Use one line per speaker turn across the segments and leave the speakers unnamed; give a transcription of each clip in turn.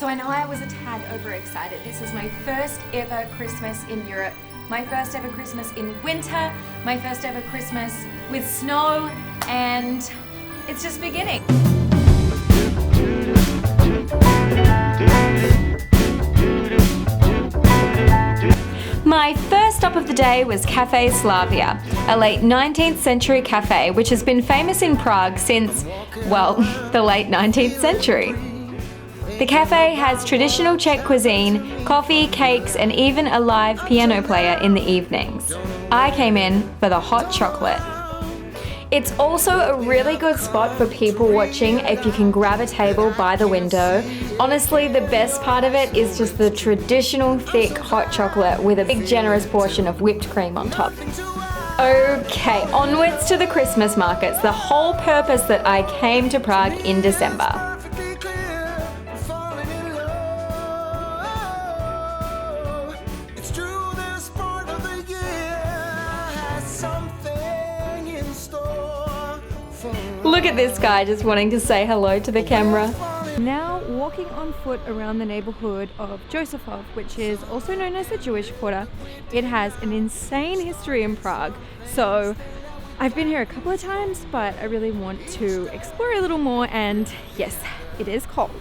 I know I was a tad overexcited. This is my first ever Christmas in Europe, my first ever Christmas in winter, my first ever Christmas with snow, and it's just beginning. My first stop of the day was Cafe Slavia, a late 19th century cafe which has been famous in Prague since, well, the late 19th century. The cafe has traditional Czech cuisine, coffee, cakes, and even a live piano player in the evenings. I came in for the hot chocolate. It's also a really good spot for people watching if you can grab a table by the window. Honestly, the best part of it is just the traditional thick hot chocolate with a big generous portion of whipped cream on top. Okay, onwards to the Christmas markets, the whole purpose that I came to Prague in December. Look at this guy just wanting to say hello to the camera. Now walking on foot around the neighborhood of Josefov, which is also known as the Jewish Quarter. It has an insane history in Prague. So I've been here a couple of times, but I really want to explore a little more, and yes, it is cold.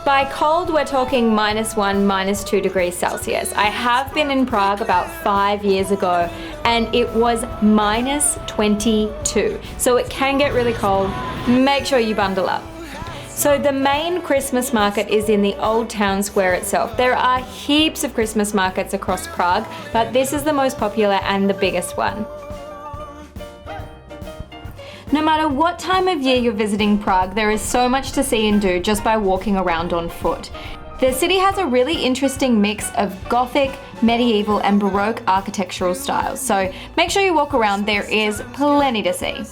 By cold, we're talking -1, -2 degrees Celsius. I have been in Prague about 5 years ago and it was -22. So it can get really cold. Make sure you bundle up. So the main Christmas market is in the old town square itself. There are heaps of Christmas markets across Prague, but this is the most popular and the biggest one. No matter what time of year you're visiting Prague, there is so much to see and do just by walking around on foot. The city has a really interesting mix of Gothic, medieval and Baroque architectural styles, so make sure you walk around, there is plenty to see.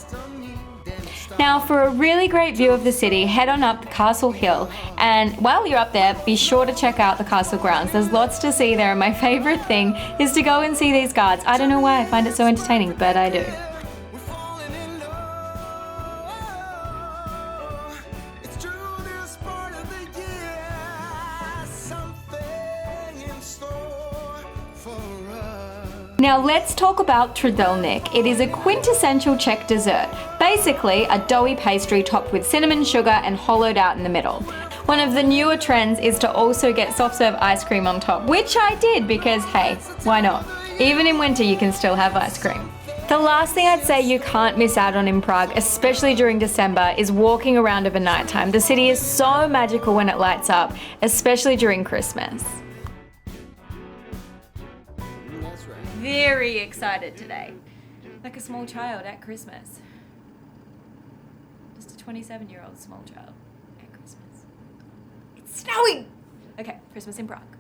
Now for a really great view of the city, head on up Castle Hill, and while you're up there, be sure to check out the castle grounds. There's lots to see there, and my favourite thing is to go and see these guards. I don't know why I find it so entertaining, but I do. Now let's talk about trudelník. It is a quintessential Czech dessert, basically a doughy pastry topped with cinnamon sugar and hollowed out in the middle. One of the newer trends is to also get soft serve ice cream on top, which I did because hey, why not? Even in winter you can still have ice cream. The last thing I'd say you can't miss out on in Prague, especially during December, is walking around over nighttime. The city is so magical when it lights up, especially during Christmas. Very excited today. Like a small child at Christmas. Just a 27-year-old small child at Christmas. It's snowing! Okay, Christmas in Prague.